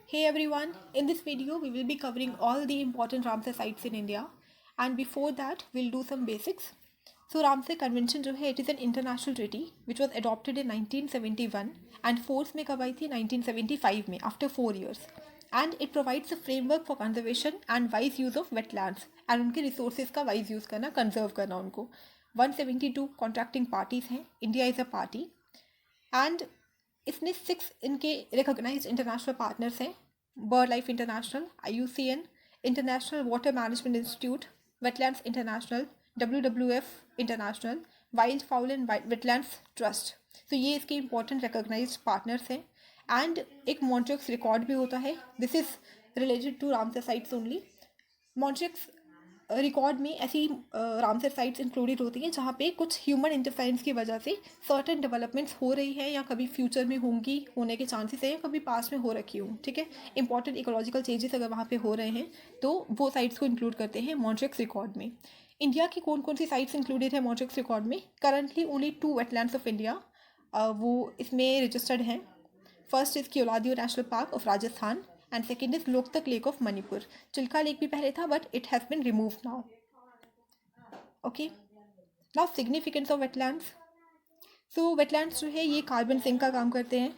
Hey everyone, in this video we will be covering all the important Ramsar sites in India, and before that we'll do some basics. So Ramsar Convention जो है, it is an international treaty which was adopted in 1971 and force में कब आई थी 1975 में after 4 years, and it provides a framework for conservation and wise use of wetlands and उनके resources का wise use करना, conserve करना उनको. 172 contracting parties हैं, India is a party, and इसमें 6 इनके रिकॉग्नाइज इंटरनेशनल पार्टनर्स हैं: bird life international, IUCN, international water management institute, wetlands international, WWF international, wildfowl and wetlands trust. तो ये इसके इंपॉर्टेंट रिकॉग्नाइज पार्टनर्स हैं. एंड एक Montreux record भी होता है. This is related to Ramsar sites only. Montreux record में ऐसी रामसर साइट्स इंक्लूडेड होती हैं जहाँ पे कुछ ह्यूमन इंटरफेरेंस की वजह से सर्टेन डेवलपमेंट्स हो रही है या कभी फ्यूचर में होंगी, होने के चांसेस है, या कभी पास्ट में हो रखी हूँ. ठीक है, इंपॉर्टेंट इकोलॉजिकल चेंजेस अगर वहाँ पे हो रहे हैं तो वो साइट्स को इंक्लूड करते हैं मॉन्ट्रिक्स रिकॉर्ड में. इंडिया की कौन कौन सी साइट्स इंक्लूडेड है मॉन्ट्रिक्स रिकॉर्ड में? Currently only 2 wetlands of India वो इसमें रजिस्टर्ड हैं. First is Keoladeo national park of Rajasthan and second is Loktak Lake of Manipur. Chilika lake भी पहले था but it has been removed now. Okay. Now significance of wetlands. So wetlands जो है ये carbon sink का काम करते हैं.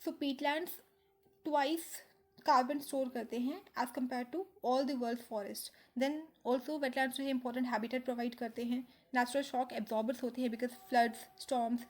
So peatlands twice carbon store करते हैं as compare to all the world forest. Then also wetlands जो है इंपॉर्टेंट हैबिटेट प्रोवाइड करते हैं. नेचुरल शॉक एब्जॉर्बर्स होते हैं because floods, storms,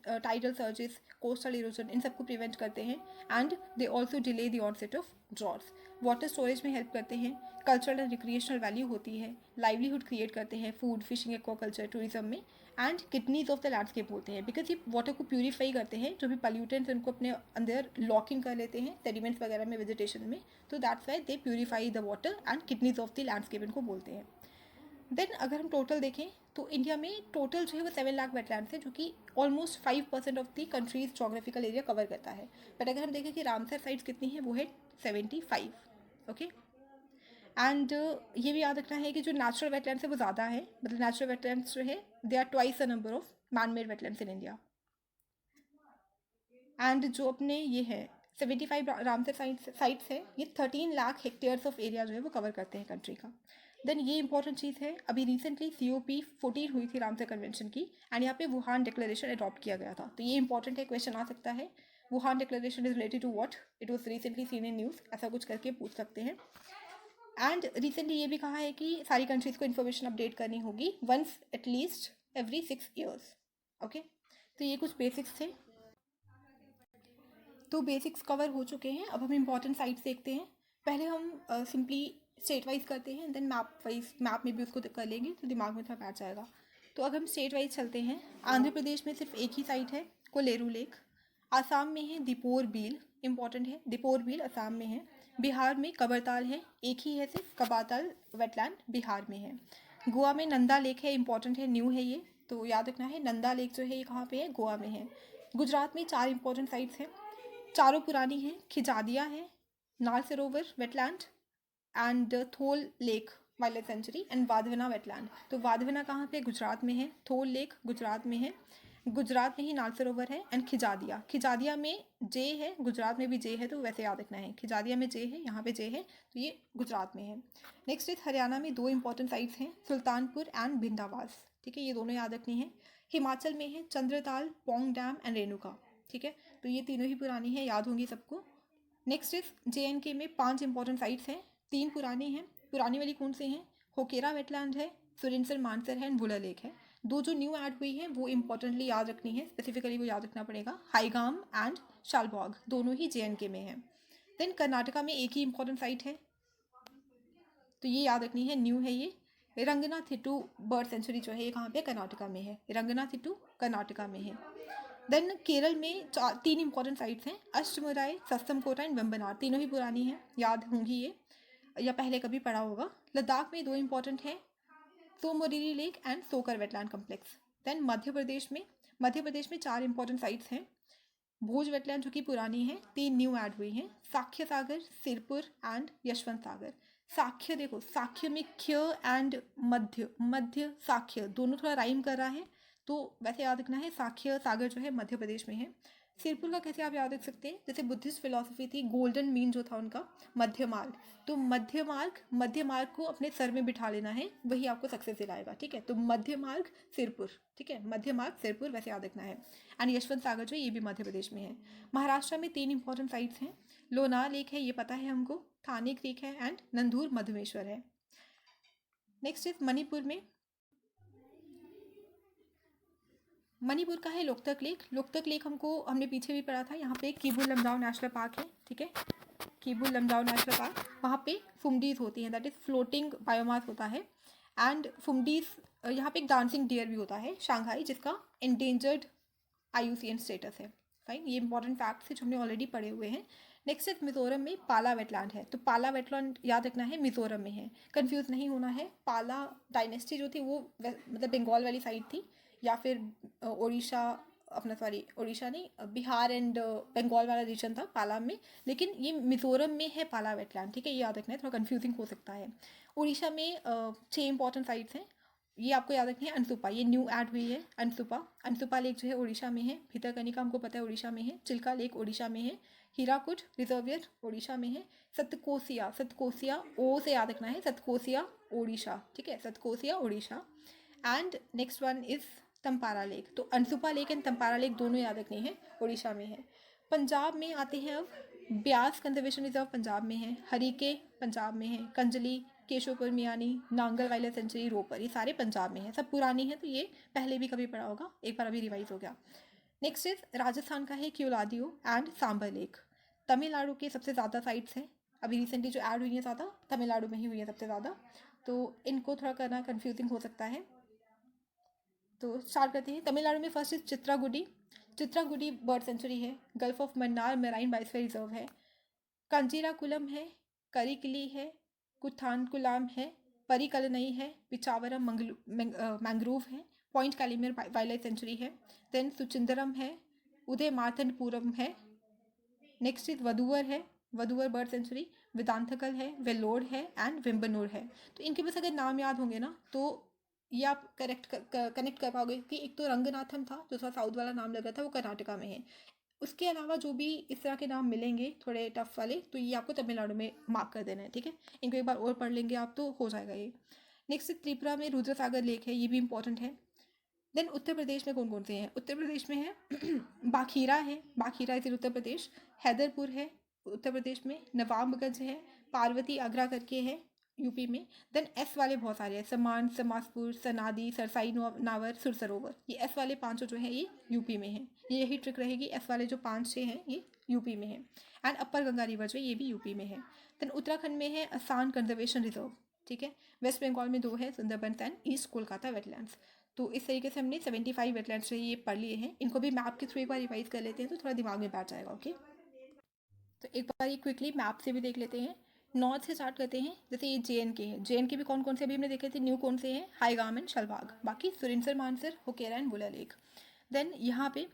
tidal surges, coastal erosion, इन सबको प्रिवेंट करते हैं. And they also delay the onset of droughts. Water storage में हेल्प करते हैं. कल्चरल एंड रिक्रिएशनल वैल्यू होती है. लाइवलीहुड क्रिएट करते हैं फूड, फिशिंग, एक्वाकल्चर, टूरिज्म में. And kidneys of the landscape बोलते हैं बिकॉज ये वाटर को प्यूरीफाई करते हैं. जो भी पॉल्यूटेंट्स उनको अपने अंदर लॉक इन कर लेते हैं सेडिमेंट्स वगैरह में, वेजिटेशन में. तो that's why they purify the water and kidneys of the landscape इनको बोलते हैं. देन अगर हम टोटल देखें तो इंडिया में टोटल जो है वो 7 लाख वेटलैंड्स है जो कि almost 5% of the countries geographical area cover करता है. बट अगर हम देखें कि रामसर साइट्स कितनी है वो है 75. ओके. एंड ये भी याद रखना है कि जो नेचुरल वेटलैंड्स है वो ज़्यादा है. मतलब नेचुरल वेटलैंड्स जो है they are twice the number of man made wetlands in India. And जो अपने ये है 75 रामसर साइट्स है, ये 13 लाख हेक्टेयर्स ऑफ एरिया जो है वो कवर करते हैं कंट्री का. देन ये इंपॉर्टेंट चीज़ है, अभी रिसेंटली COP 14 हुई थी रामसर कन्वेंशन की, एंड यहाँ पे वुहान डिक्लेरेशन अडॉप्ट किया गया था. तो ये इंपॉर्टेंट है, क्वेश्चन आ सकता है. Wuhan declaration is related to what? It was recently seen in news, ऐसा कुछ करके पूछ सकते हैं. एंड रिसेंटली ये भी कहा है कि सारी कंट्रीज़ को इन्फॉर्मेशन अपडेट करनी होगी once at least every 6 years. Okay. तो ये कुछ बेसिक्स थे. तो बेसिक्स कवर हो चुके हैं. अब हम इंपॉर्टेंट साइट्स देखते हैं. पहले हम सिंपली स्टेट वाइज करते हैं, देन मैप में भी उसको कर लेंगे तो दिमाग में थोड़ा बैठ जाएगा. तो अगर हम स्टेट वाइज चलते हैं, आंध्र प्रदेश में सिर्फ एक ही साइट है, कोलेरू लेक. आसाम में है दीपोर बील, इंपॉर्टेंट है, दीपोर बील आसाम में है. बिहार में कबरताल है, एक ही है सिर्फ, कबाताल वेटलैंड बिहार में है. गोवा में नंदा लेक है, इंपॉर्टेंट है, न्यू है ये, तो याद रखना है. नंदा लेक जो है ये कहाँ पे है? गोवा में है. गुजरात में 4 इंपॉर्टेंट साइट्स हैं, चारों पुरानी हैं. खिजादिया है, Nal Sarovar wetland, and Thol lake wildlife sanctuary, and Wadhvana wetland. तो वाधवना कहाँ पे? गुजरात में है. थोल लेक गुजरात में है, गुजरात में ही नाल सरोवर है. एंड खिजादिया में जे है, गुजरात में भी जे है, तो वैसे याद रखना है. खिजादिया में जे है, यहाँ पे जे है, तो ये गुजरात में है. नेक्स्ट इज हरियाणा में 2 इंपॉर्टेंट साइट्स हैं, सुल्तानपुर एंड भिंडावास. ठीक है, ये दोनों याद रखनी है. हिमाचल में है चंद्रताल, पोंग डैम एंड रेणुका. ठीक है, तो ये तीनों ही पुरानी है, याद होंगी सबको. नेक्स्ट इज JNK में 5 इंपॉर्टेंट साइट्स हैं, 3 पुरानी हैं. पुरानी वाली कौन सी हैं? होकेरा वेटलैंड है, सुरिनसर मानसर है, एंड बुला लेक है. 2 जो न्यू ऐड हुई हैं वो इंपॉर्टेंटली याद रखनी है, स्पेसिफिकली वो याद रखना पड़ेगा. हाईगाम एंड शालबॉग दोनों ही JNK में है. देन कर्नाटका में एक ही इंपॉर्टेंट साइट है, तो ये याद रखनी है, न्यू है ये. रंगनाथिट्टू बर्ड सेंचुरी जो है ये कहाँ पे? कर्नाटका में है. रंगनाथिट्टू कर्नाटका में है. देन केरल में 3 इंपॉर्टेंट साइट्स हैं, अष्टमुराई, सस्तमकोटा एंड वेम्बनाड. तीनों ही पुरानी हैं, याद होंगी ये, या पहले कभी पढ़ा होगा. लद्दाख में 2 इंपॉर्टेंट हैं, सोमोरिरी लेक एंड सोकर wetland complex. Then Madhya Pradesh में 4 इंपॉर्टेंट साइट्स हैं. भोज वेटलैंड जो कि पुरानी है, 3 न्यू ऐड हुई हैं, साख्य सागर, सिरपुर एंड यशवंत सागर. साख्य देखो, साख्य में ख्य एंड मध्य साख्य दोनों थोड़ा राइम कर रहा है, तो वैसे याद रखना है. साख्य सागर जो है मध्य प्रदेश में है. सिरपुर का कैसे आप याद रख सकते हैं, जैसे बुद्धिस्ट फिलॉसफी थी, गोल्डन मीन जो था उनका मध्य मार्ग, तो मध्य मार्ग को अपने सर में बिठा लेना है, वही आपको सक्सेस दिलाएगा। ठीक है, तो मध्य मार्ग सिरपुर, ठीक है, मध्य मार्ग सिरपुर वैसे याद रखना है। एंड यशवंत सागर जो है ये भी मध्य प्रदेश में है। महाराष्ट्र में 3 इंपॉर्टेंट साइट्स हैं, लोनार लेक है, ये पता है हमको, थाने क्रीक है एंड नंदूर मधुमेश्वर है। नेक्स्ट इज मणिपुर का है लोकतक लेक। लोकतक लेक हमने पीछे भी पढ़ा था, यहाँ पे कीबुल लमजाओ नेशनल पार्क है। ठीक है, कीबुल लमजाओ नेशनल पार्क, वहाँ पे फुमडीज होती हैं, दैट इज फ्लोटिंग बायोमास होता है। एंड फुमडीज, यहाँ पे एक डांसिंग डियर भी होता है शंघाई, जिसका एंडेंजर्ड IUCN स्टेटस है। फाइन, ये इंपॉर्टेंट फैक्ट्स है जो हमने ऑलरेडी पढ़े हुए हैं। नेक्स्ट इज मिजोरम में पाला वेटलैंड है, तो पाला वेटलैंड याद रखना है, मिजोरम में है, कंफ्यूज नहीं होना है। पाला डायनेस्टी जो थी वो मतलब बंगाल वाली साइड थी, या फिर उड़ीसा, अपना सॉरी उड़ीसा नहीं, बिहार एंड बंगाल वाला रीजन था पाला में, लेकिन ये मिजोरम में है पाला वेटलैंड। ठीक है, ये याद रखना है, थोड़ा कंफ्यूजिंग हो सकता है। उड़ीसा में 6 इंपॉर्टेंट साइट्स हैं, ये आपको याद रखनी है। अनसुपा, ये न्यू ऐड हुई है, अनसुपा लेक जो है उड़ीसा में है। भितरकनिका हमको पता है उड़ीसा में है। चिल्का लेक उड़ीसा में है। हीराकुड रिजर्वियर उड़ीसा में है। सतकोसिया ओ से याद रखना है, सतकोसिया उड़ीसा। ठीक है, Satkosia Orissa. And next one is Tampara lake, तो अनसुपा लेक एंड तंपारा लेक दोनों याद रखनी है, उड़ीसा में है। पंजाब में आते हैं अब, ब्यास कंजर्वेशन रिजर्व पंजाब में है, हरीके पंजाब में है, कंजली, केशवपुर मियानी, नांगल वाइल्ड सेंचुरी, रोपर, ये सारे पंजाब में है। सब पुरानी है, तो ये पहले भी कभी पढ़ा होगा, एक बार अभी रिवाइज हो गया। नेक्स्ट इज राजस्थान का है क्यूलादियो एंड सांबर लेक। तमिलनाडु के सबसे ज़्यादा साइट्स हैं, अभी रिसेंटली जो ऐड हुई है ज़्यादा तमिलनाडु में ही हुई है सबसे ज़्यादा, तो इनको थोड़ा करना कन्फ्यूजिंग हो सकता है। तो स्टार्ट करते हैं। तमिलनाडु में फर्स्ट इज चित्रागुडी बर्ड सेंचुरी है। Gulf of Mannar marine biosphere reserve है। कंजीराकुलम है, करिकली है, कुथानकुलाम है, परिकलनई है, पिचावरम मैंग्रोव है, पॉइंट कैलिमिर वाइल्ड लाइफ सेंचुरी है। देन सुचिंदरम है, उदय मार्तंडपुरम है। नेक्स्ट इज वधुवर बर्ड सेंचुरी, वेदांतकल है, वेल्लोर है एंड वेम्बनूर है। तो इनके बस अगर नाम याद होंगे ना, तो ये आप कनेक्ट कर पाओगे कि एक तो रंगनाथम था जो थोड़ा साउथ वाला नाम लग रहा था, वो कर्नाटका में है। उसके अलावा जो भी इस तरह के नाम मिलेंगे थोड़े टफ वाले, तो ये आपको तमिलनाडु में मार्क कर देना है। ठीक है, इनको एक बार और पढ़ लेंगे आप तो हो जाएगा ये। नेक्स्ट त्रिपुरा में रुद्रसागर लेक है, ये भी इंपॉर्टेंट है। देन उत्तर प्रदेश में कौन कौन से हैं? उत्तर प्रदेश में है बाखीरा इज उत्तर प्रदेश। हैदरपुर है उत्तर प्रदेश में। नवाबगंज है, पार्वती आगरा करके है यूपी में। देन एस वाले बहुत सारे हैं, समान, समासपुर, सनादी, सरसाई नावर, सुरसरोवर, ये एस वाले 5 जो है ये यूपी में है। ये यही ट्रिक रहेगी, एस वाले जो 5-6 हैं ये यूपी में है। एंड अपर गंगा रिवर जो है ये भी यूपी में है। देन उत्तराखंड में है असान कंजर्वेशन रिजर्व। ठीक है, वेस्ट बंगाल में 2 है, Sundarbans and east Kolkata wetlands. तो इस तरीके से हमने 75 वेटलैंड्स जो है ये पढ़ लिए हैं। इनको भी मैप के थ्रू एक बार रिवाइज कर लेते हैं तो थोड़ा दिमाग में बैठ जाएगा। ओके, तो एक बार ये क्विकली मैप से भी देख लेते हैं। नॉर्थ से स्टार्ट करते हैं, जैसे ये JNK है। JNK भी कौन कौन से अभी हमने देखे थे, न्यू कौन से हैं, हाईगाम एंड शलबाग। बाकी सुरिनसर, मानसर, हुकेरा एंड बुला लेक। देन यहाँ पे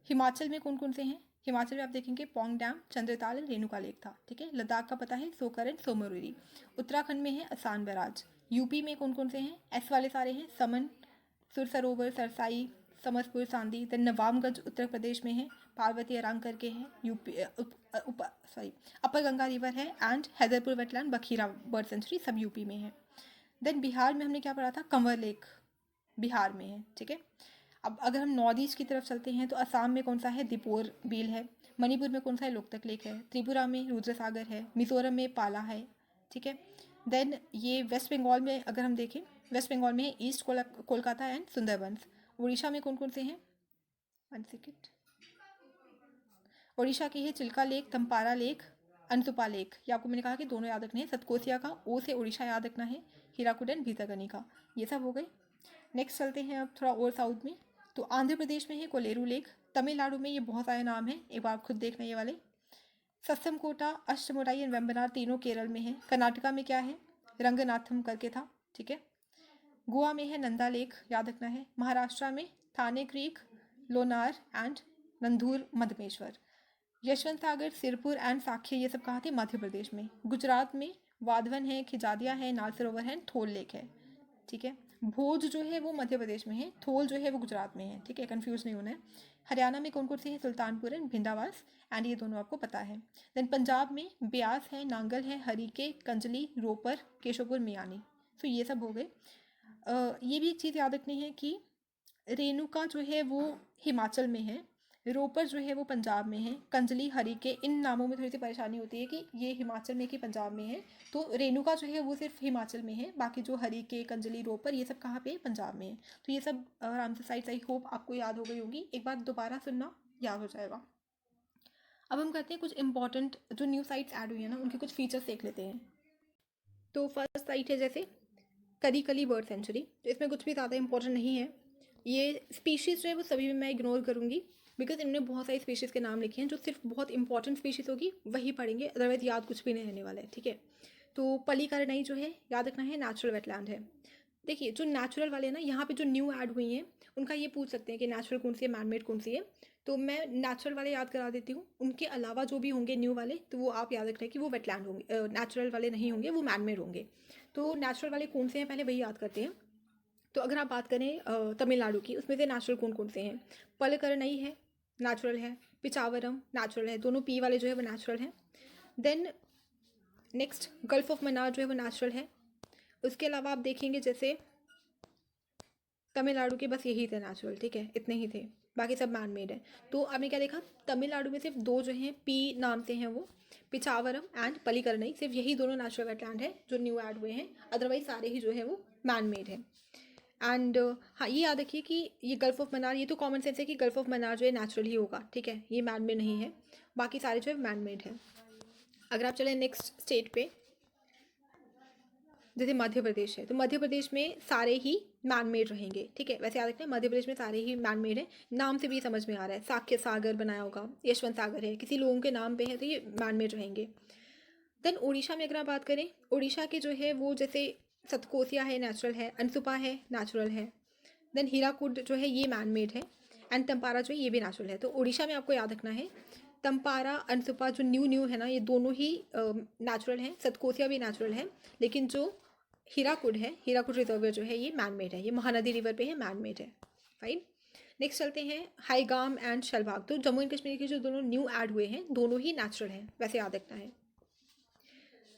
हिमाचल में कौन कौन से हैं, हिमाचल में आप देखेंगे Pong dam, Chandratal and Renuka lake था। ठीक है, लद्दाख का पता है, सोकर एंड सोमरुरी। उत्तराखंड में है असान बैराज। यूपी में कौन कौन से हैं, एस वाले सारे हैं, समन, सुरसरोवर, सरसाई, समसपुर, सांदी। देन नवाबगंज उत्तर प्रदेश में है, पार्वती अरांग करके है, यूपी अपर गंगा रिवर है and Haiderpur wetland, Bakhira bird sanctuary, सब यूपी में है। देन बिहार में हमने क्या पढ़ा था, कंवर लेक बिहार में है। ठीक है, अब अगर हम नॉर्थ ईस्ट की तरफ चलते हैं तो असम में कौन सा है, दीपोर बील है। मणिपुर में कौन सा है, लोकतक लेक है। त्रिपुरा में रुद्रसागर है। मिजोरम में पाला है। ठीक है, देन ये वेस्ट बंगाल में अगर हम देखें, वेस्ट बंगाल में है ईस्ट कोलकाता एंड सुंदरबंस। उड़ीसा में कौन कौन से हैं, 1 सेकेंड, उड़ीसा की है Chilika lake, Tampara lake, Ansupa lake. ये आपको मैंने कहा कि दोनों याद रखने हैं। सतकोसिया का ओ से उड़ीसा याद रखना है। हीराकुड एंड भितरकनिका, ये सब हो गए। नेक्स्ट चलते हैं अब थोड़ा और साउथ में, तो आंध्र प्रदेश में है कोलेरू लेक। तमिलनाडु में ये बहुत सारे नाम हैं, एक बार आप खुद देखना ये वाले। सस्समकोटा, अष्टमुराई एंड वेम्बनार तीनों केरल में है। कर्नाटका में क्या है, रंगनाथम करके था। ठीक है, गोवा में है नंदा लेक, याद रखना है। महाराष्ट्र में Thane creek, Lonar and Nandur Madhameshwar. Yashwant Sagar, Sirpur and Sakhya, ये सब कहाँ थे, मध्य प्रदेश में। गुजरात में वाधवन है, खिजादिया है, नाल सरोवर है, थोल लेक है। ठीक है, भोज जो है वो मध्य प्रदेश में है, थोल जो है वो गुजरात में है। ठीक है, कंफ्यूज नहीं होना है। हरियाणा में कौन कौन से हैं? सुल्तानपुर एंड भिंडावास, एंड ये दोनों आपको पता है। देन पंजाब में ब्यास है, नांगल है, हरीके, कंजली, रोपर, केशवपुर, मियानी। तो ये सब हो गए। ये भी एक चीज़ याद रखनी है कि रेणुका जो है वो हिमाचल में है, रोपर जो है वो पंजाब में है, कंजली, हरीके, इन नामों में थोड़ी सी परेशानी होती है कि ये हिमाचल में कि पंजाब में है। तो रेणुका जो है वो सिर्फ हिमाचल में है, बाकी जो हरीके, कंजली, रोपर ये सब कहाँ पे है? पंजाब में है। तो ये सब आराम से साइट्स आई होप आपको याद हो गई होगी, एक बार दोबारा सुनना, याद हो जाएगा। अब हम करते हैं कुछ इंपॉर्टेंट जो न्यू साइट्स ऐड हुई है ना, उनके कुछ फीचर्स देख लेते हैं। तो फर्स्ट साइट है जैसे करी कली बर्ड सेंचुरी, तो इसमें कुछ भी ज़्यादा इंपॉर्टेंट नहीं है। ये स्पीशीज़ जो है वो सभी में मैं इग्नोर करूँगी, बिकॉज इन्होंने बहुत सारी स्पीशीज़ के नाम लिखे हैं, जो सिर्फ बहुत इंपॉर्टेंट स्पीशीज़ होगी वही पढ़ेंगे, अदरवाइज याद कुछ भी नहीं रहने वाला है, ठीक है। तो पलीकरनई जो है याद रखना है, नेचुरल वेटलैंड है। देखिए जो नेचुरल वाले हैं ना, यहाँ पे जो न्यू ऐड हुई हैं उनका ये पूछ सकते हैं कि नेचुरल कौन सी है, मैनमेड कौन सी है। तो मैं नेचुरल वाले याद करा देती हूँ, उनके अलावा जो भी होंगे न्यू वाले तो वो आप याद रखें कि वो वेटलैंड होंगे, नेचुरल वाले नहीं होंगे, वो मैनमेड होंगे। तो नेचुरल वाले कौन से हैं पहले वही याद करते हैं। तो अगर आप बात करें तमिलनाडु की, उसमें से नेचुरल कौन कौन से हैं? पलकरनई है, नेचुरल है। पिचावरम नेचुरल है, दोनों पी वाले जो है वो नेचुरल हैं। Then next gulf of Mannar जो है वो नेचुरल है। उसके अलावा आप देखेंगे जैसे तमिलनाडु के बस यही थे नेचुरल, ठीक है, इतने ही थे, बाकी सब मैन मेड है। तो आपने क्या देखा, तमिलनाडु में सिर्फ दो जो हैं पी नाम से हैं, वो पिचावरम एंड पलीकरनई, सिर्फ यही दोनों नेचुरल वेटलैंड है जो न्यू ऐड हुए हैं, अदरवाइज सारे ही जो है वो मैन मेड है। एंड हाँ ये याद रखिए कि ये गल्फ ऑफ मन्नार, ये तो कॉमन सेंस है कि गल्फ ऑफ मन्नार जो है नेचुरल ही होगा, ठीक है, ये मैन मेड नहीं है, बाकी सारे जो है मैन मेड है। अगर आप चलें नेक्स्ट स्टेट पे, जैसे मध्य प्रदेश है, तो मध्य प्रदेश में सारे ही मैन मेड रहेंगे, ठीक है, वैसे याद रखना मध्य प्रदेश में सारे ही मैन मेड है, नाम से भी समझ में आ रहा है, साक्य सागर बनाया होगा, यशवंत सागर है, किसी लोगों के नाम पे है, तो ये मैन मेड रहेंगे। देन उड़ीसा में अगर आप बात करें, उड़ीसा के जो है वो जैसे सतकोसिया है, नेचुरल है, अनसुपा है, नेचुरल है। देन हीराकुड जो है ये मैन मेड है, एंड तंपारा जो है ये भी नेचुरल है। तो उड़ीसा में आपको याद रखना है तंपारा, अनसुपा जो न्यू न्यू है ना, ये दोनों ही नेचुरल हैं, सतकोसिया भी नेचुरल है, लेकिन जो हीराकुड है, हीराकुड रिजर्वर जो है ये मैन मेड है, ये महानदी रिवर पे है, मैन मेड है। फाइन, नेक्स्ट चलते हैं हाईगाम एंड शलभाग। तो जम्मू एंड कश्मीर के जो दोनों न्यू ऐड हुए हैं दोनों ही नेचुरल हैं, वैसे याद रखना है।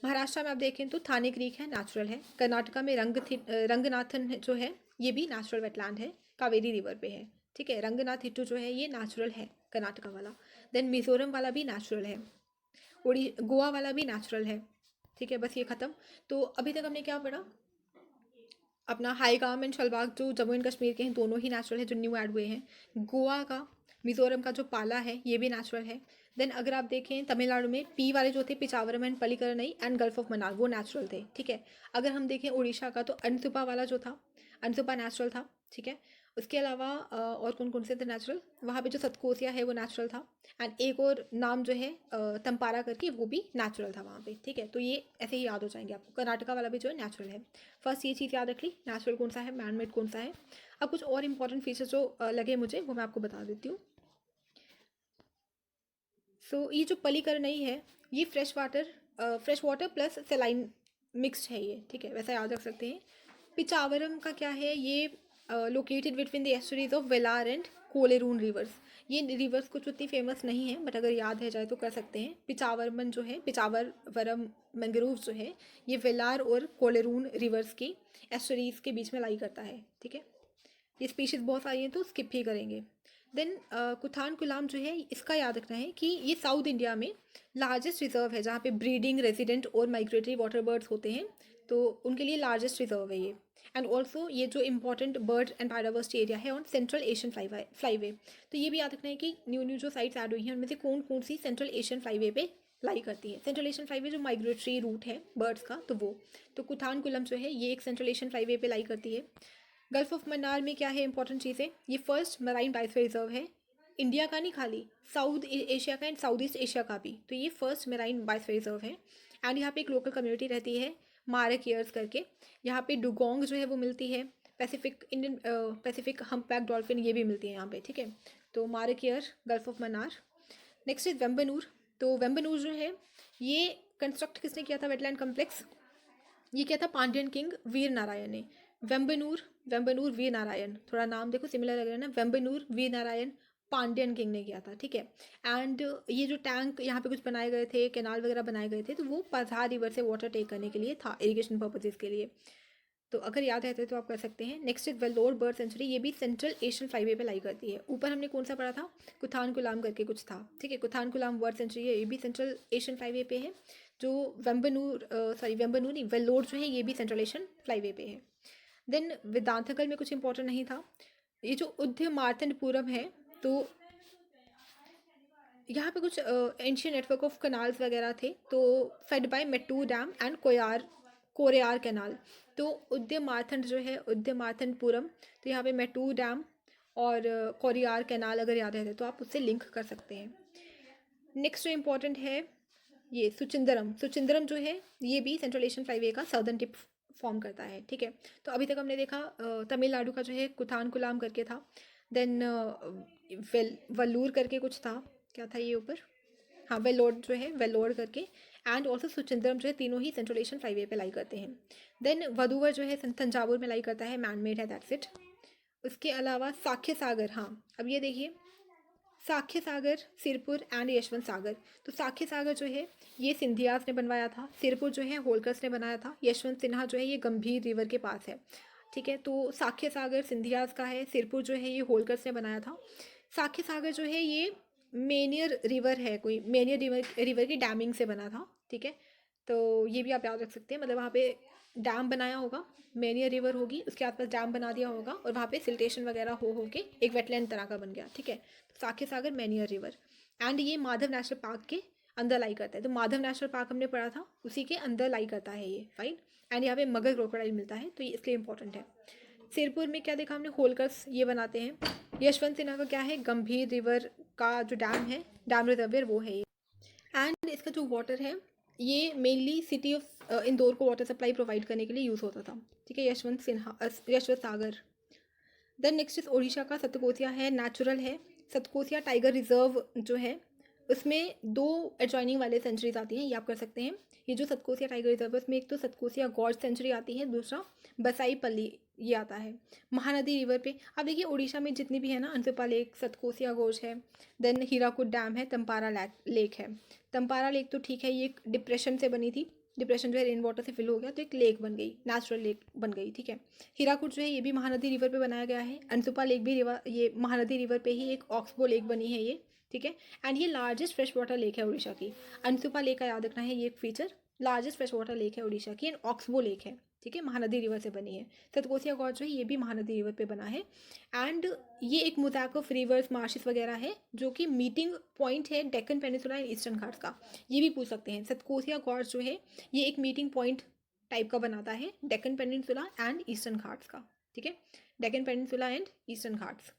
महाराष्ट्र में आप देखें तो थाने क्रीक है, नेचुरल है। कर्नाटका में रंगनाथन जो है ये भी नेचुरल वेटलैंड है, कावेरी रिवर पे है, ठीक है। रंगनाथ हिट्टू जो है ये नेचुरल है, कर्नाटका वाला। देन मिजोरम वाला भी नेचुरल है, गोवा वाला भी नेचुरल है, ठीक है। बस ये ख़त्म। तो अभी तक हमने क्या पढ़ा, अपना हाईगाम एंड शलबाग जो जम्मू एंड कश्मीर के हैं दोनों ही नेचुरल है जो न्यू ऐड हुए हैं। गोवा का, मिजोरम का जो पाला है ये भी नेचुरल है। देन अगर आप देखें तमिलनाडु में पी वाले जो थे Pichavaram and Pallikaranai and gulf of Mannar वो नेचुरल थे, ठीक है। अगर हम देखें उड़ीसा का तो अनसुपा वाला जो था, अनसुपा नेचुरल था, ठीक है। उसके अलावा और कौन कौन से थे नेचुरल, वहाँ पे जो सतकोसिया है वो नेचुरल था, एंड एक और नाम जो है तंपारा करके वो भी नेचुरल था वहाँ पे, ठीक है। तो ये ऐसे ही याद हो जाएंगे आपको, कर्नाटका वाला भी जो है नेचुरल है। फर्स्ट ये चीज़ याद रख ली, नेचुरल कौन सा है, मैन मेड कौन सा है। अब कुछ और इंपॉर्टेंट फीचर्स जो लगे मुझे वो मैं आपको बता देती हूँ। सो ये जो पलीकरनई है ये फ्रेश वाटर प्लस सेलाइन मिक्स्ड है ये, ठीक है, वैसा याद रख सकते हैं। पिचावरम का क्या है, ये located between the estuaries of Vellar and Coleroon rivers. ये रिवर्स कुछ उतनी फेमस नहीं है, बट अगर याद है जाए तो कर सकते हैं। पिचावरमन जो है, पिचावरम मैंग्रोव जो है ये वेलार और कोलेरून रिवर्स की एस्टरीज के बीच में लाई करता है, ठीक है। ये स्पीशीज़ बहुत सारी हैं तो स्किप ही करेंगे। देन कुथान कुलाम जो है इसका याद रखना है कि ये साउथ इंडिया में लार्जेस्ट रिजर्व है जहाँ पे ब्रीडिंग, रेजिडेंट और माइग्रेटरी वाटर बर्ड्स होते हैं, तो उनके लिए लार्जेस्ट रिजर्व है ये। एंड ऑल्सो ये जो important bird and biodiversity area है ऑन सेंट्रल एशियन फ्लाईवे। तो ये भी याद रखना है कि न्यू न्यू जो साइट्स ऐड हुई हैं उनमें से कौन कौन सी सेंट्रल एशियन फ्लाईवे पे लाई करती है। सेंट्रल एशियन फ्लाईवे जो माइग्रेटरी रूट है बर्ड्स का, तो वो, तो कुथान कुलम जो है ये एक सेंट्रल एशियन फ्लाईवे पे लाई करती है। गल्फ ऑफ मन्नार में क्या है इंपॉर्टेंट चीज़ें, ये फर्स्ट मराइन बायोस्फीयर रिजर्व है, इंडिया का नहीं खाली, साउथ एशिया का एंड साउथ ईस्ट एशिया का भी, तो ये फर्स्ट मराइन बायोस्फीयर रिजर्व है। एंड यहाँ पे एक लोकल कम्युनिटी रहती है मारकियर्स करके, यहाँ पे डुगोंग जो है वो मिलती है, पैसिफिक हम्पबैक डॉल्फिन ये भी मिलती है यहाँ पे, ठीक है। तो मारकियर, gulf of Mannar. Next is Vembannur. तो वेम्बनूर जो है ये कंस्ट्रक्ट किसने किया था, वेटलैंड कम्प्लेक्स, ये क्या था, पांड्यन किंग वीर नारायण ने। वेम्बनूर वीर नारायण, थोड़ा नाम देखो सिमिलर लग रहा है ना, वेम्बनूर वीर नारायण पांड्यन किंग ने किया था, ठीक है। एंड ये जो टैंक यहाँ पे कुछ बनाए गए थे, कैनाल वगैरह बनाए गए थे, तो वो पधार रिवर से वाटर टेक करने के लिए था, इरिगेशन पर्पजेज़ के लिए। तो अगर याद रहते तो आप कर सकते हैं। Next is Vellore bird sanctuary, ये भी सेंट्रल एशियन फ्लाईवे पे लाई करती है। ऊपर हमने कौन सा पढ़ा था, कुथान कुलाम करके कुछ था, ठीक है। कुथान कुलाम बर्ड सेंचुरी है, ये भी सेंट्रल एशियन फ्लाईवे पे है। जो वेम्बनूर नहीं, वेल्लोर जो है ये भी सेंट्रल एशियन फ्लाईवे पे है। देन वेदांतगल में कुछ इंपॉर्टेंट नहीं था। ये जो उद्यमार्तंडपुरम है, तो यहाँ पे कुछ एंशियन नेटवर्क ऑफ कनाल्स वगैरह थे, तो fed by Mettur dam and Koraiyar canal. तो उद्यमार्तंड जो है, उद्यमार्तंडपुरम, तो यहाँ पे मेट्टूर डैम और कोरियार कैनाल अगर याद रहते तो आप उससे लिंक कर सकते हैं। नेक्स्ट जो इम्पोर्टेंट है ये सुचिंदरम। सुचिंदरम जो है ये भी सेंट्रल एशियन फ्लाईवे का सदर्न टिप फॉर्म करता है, ठीक है। तो अभी तक हमने देखा तमिलनाडु का जो है कुथान कुलाम करके था। देन वल्लूर करके कुछ था, क्या था ये ऊपर, हाँ वेल्लोर जो है, वेल्लोर करके, एंड ऑल्सो सुचिंदरम जो है, तीनों ही सेंट्रल एशियन फ्लाईवे पे लाई करते हैं। देन वधुवर जो है तंजावुर में लाई करता है, मैन मेड है, दैट्स इट। उसके अलावा साख्य सागर, हाँ अब ये देखिए साख्य सागर, सिरपुर एंड यशवंत सागर। तो साख्य सागर जो है ये सिंधियास ने बनवाया था, सिरपुर जो है होलकर्स ने बनाया था, यशवंत सिन्हा जो है ये गंभीर रिवर के पास है, ठीक है। तो साख्य सागर सिंधियास का है, सिरपुर जो है ये होलकर्स ने बनाया था। साख्य सागर जो है ये मेनियर रिवर है, कोई मेनियर रिवर की डैमिंग से बना था, ठीक है। तो ये भी आप याद रख सकते हैं, मतलब वहाँ पे डैम बनाया होगा, मेनियर रिवर होगी, उसके आसपास डैम बना दिया होगा और वहाँ पे सिल्टेशन वगैरह हो के एक वेटलैंड तरह का बन गया, ठीक है। तो साख्य सागर मेनियर रिवर, एंड ये माधव नेशनल पार्क के अंदर लाई करता है। तो माधव नेशनल पार्क हमने पढ़ा था, उसी के अंदर लाई करता है ये, फाइन। एंड यहाँ पे मगर क्रोकोडाइल मिलता है, तो ये इसलिए इंपॉर्टेंट है। सिरपुर में क्या देखा हमने, होलकर्स ये बनाते हैं। यशवंत सिन्हा का क्या है, गंभीर रिवर का जो डैम है, डैम रिजर्वियर, वो है ये। एंड इसका जो वाटर है ये मेनली सिटी ऑफ इंदौर को वाटर सप्लाई प्रोवाइड करने के लिए यूज़ होता था, ठीक है। यशवंत सागर। देन नेक्स्ट इज ओडिशा का सतकोसिया है, नेचुरल है। सतकोसिया टाइगर रिजर्व जो है उसमें 2 एडजॉइनिंग वाले सेंचुरीज आती हैं, ये आप कर सकते हैं। ये जो सतकोसिया टाइगर रिजर्व है उसमें एक तो सतकोसिया गॉर्ज सेंचुरी आती है, दूसरा बसाईपल्ली ये आता है महानदी रिवर पे। अब देखिए उड़ीसा में जितनी भी है ना, अनसुपा लेक, सतकोसिया गोज है, देन हीराकुद डैम है, तंपारा लेक है। तंपारा लेक तो ठीक है, ये एक डिप्रेशन से बनी थी, डिप्रेशन जो है रेन वाटर से फिल हो गया तो एक लेक बन गई, नेचुरल लेक बन गई, ठीक है। हीराकुद जो है ये भी महानदी रिवर पे बनाया गया है। अनसुपा लेक भी रिवर, ये महानदी रिवर पे ही एक ऑक्सबो लेक बनी है ये, ठीक है। एंड ये लार्जेस्ट फ्रेश वाटर लेक है उड़ीसा की। अनसुपा लेक का याद रखना है, ये एक feature, largest fresh water lake है उड़ीसा की, एंड ऑक्सबो लेक है, ठीक है, महानदी रिवर से बनी है। सतकोसिया गॉर्ज जो है ये भी महानदी रिवर पे बना है। एंड ये एक मोज़ैक ऑफ रिवर्स, मार्शेस वगैरह है, जो कि मीटिंग पॉइंट है Deccan peninsula and eastern Ghats का। ये भी पूछ सकते हैं, सतकोसिया गॉर्ज जो है ये एक मीटिंग पॉइंट टाइप का बनाता है Deccan peninsula and eastern Ghats का, ठीक है, Deccan peninsula and eastern Ghats.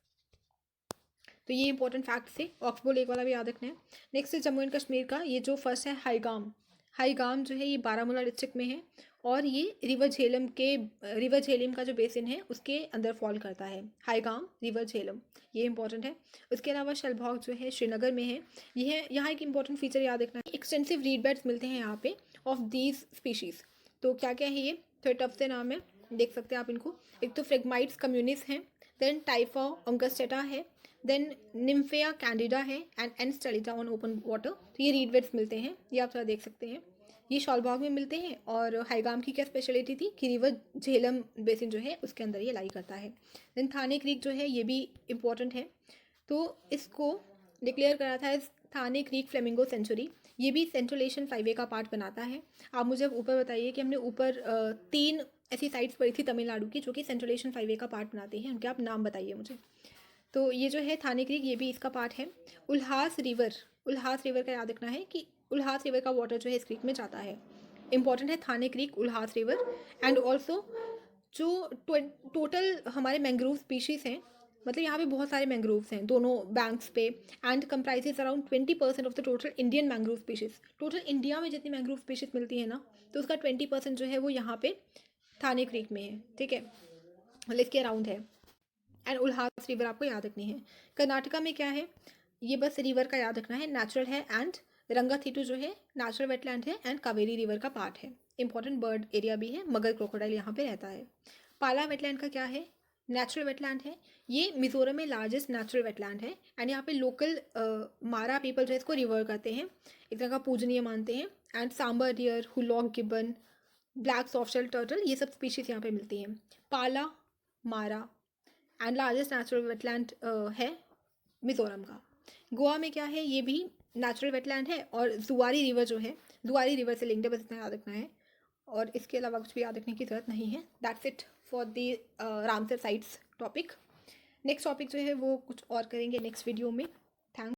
तो ये इंपॉर्टेंट फैक्ट थे, ऑक्सबो लेक वाला भी याद रखना है। नेक्स्ट है जम्मू एंड कश्मीर का, ये जो फर्स्ट है हाईगाम। हाईगाम जो है ये बारामूला डिस्ट्रिक्ट में है और ये रिवर झेलम का जो बेसिन है उसके अंदर फॉल करता है, हाईगाम रिवर झेलम, ये इंपॉर्टेंट है। उसके अलावा शलभॉग जो है श्रीनगर में है। ये है, यहाँ एक इंपॉर्टेंट फीचर याद रखना है, एक्सटेंसिव रीड बेड्स मिलते हैं यहाँ पे ऑफ दीज स्पीशीज़। तो क्या क्या है ये, थोड़े टफ से नाम है, देख सकते हैं आप इनको। एक तो फ्रेगमाइट्स कम्युनिस हैं, देन टाइफा अंगस्टेटा है, देन निम्फेया कैंडिडा है, एंड एनस्टेलिटा ऑन ओपन वाटर। तो ये रीड बेड्स मिलते हैं, ये आप थोड़ा देख सकते हैं। ये शॉलबाग में मिलते हैं। और हाईगाम की क्या स्पेशलिटी थी कि रिवर झेलम बेसिन जो है उसके अंदर ये लाई करता है। देन थाने क्रीक जो है ये भी इम्पोर्टेंट है, तो इसको डिक्लेयर करा था थाने क्रीक फ्लेमिंगो सेंचुरी। ये भी सेंट्रल एशियन फ्लाईवे का पार्ट बनाता है। आप मुझे ऊपर बताइए कि हमने ऊपर 3 ऐसी साइट्स पढ़ी थी तमिलनाडु की जो कि सेंट्रल एशियन फ्लाईवे का पार्ट बनाते हैं, उनके आप नाम बताइए मुझे। तो ये जो है थाने क्रीक ये भी इसका पार्ट है। उल्हास रिवर का याद रखना है कि उल्हास रिवर का वाटर जो है इस क्रीक में जाता है, इंपॉर्टेंट है Thane creek, Ulhas river. And also जो टोटल हमारे मैंग्रोव स्पीशीज़ हैं, मतलब यहाँ पे बहुत सारे मैंग्रोव्स हैं दोनों बैंक्स पे, and comprises around 20% of the total Indian mangrove species. Total India में जितनी मैंग्रोव स्पीशीज़ मिलती है ना, तो उसका 20% जो है वो यहाँ पे थाने क्रीक में है, ठीक है, मतलब इसके अराउंड है। एंड उल्हास रिवर आपको याद रखनी है। कर्नाटका में क्या है, ये बस रिवर का याद रखना है, नेचुरल है। एंड रंगाथीटू जो है नेचुरल वेटलैंड है एंड कावेरी रिवर का पार्ट है। इंपॉर्टेंट बर्ड एरिया भी है, मगर क्रोकोडाइल यहाँ पे रहता है। पाला वेटलैंड का क्या है, नेचुरल वेटलैंड है, ये मिज़ोरम में लार्जेस्ट नेचुरल वेटलैंड है एंड यहाँ पे लोकल मारा पीपल जो है इसको रिवर करते हैं, एक तरह का पूजनीय मानते हैं। And sambar deer, hoolock gibbon, black softshell turtle, ये सब स्पीशीज़ यहाँ पे मिलती हैं। पाला, मारा एंड लार्जेस्ट नेचुरल वेटलैंड है मिज़ोरम का। गोवा में क्या है, ये भी नेचुरल वेटलैंड है और जुआरी रिवर जो है, जुआरी रिवर से लिंक्ड है, बस इतना याद रखना है और इसके अलावा कुछ भी याद रखने की ज़रूरत नहीं है। That's it for the Ramsar sites topic. Next topic जो है वो कुछ और करेंगे नेक्स्ट वीडियो में।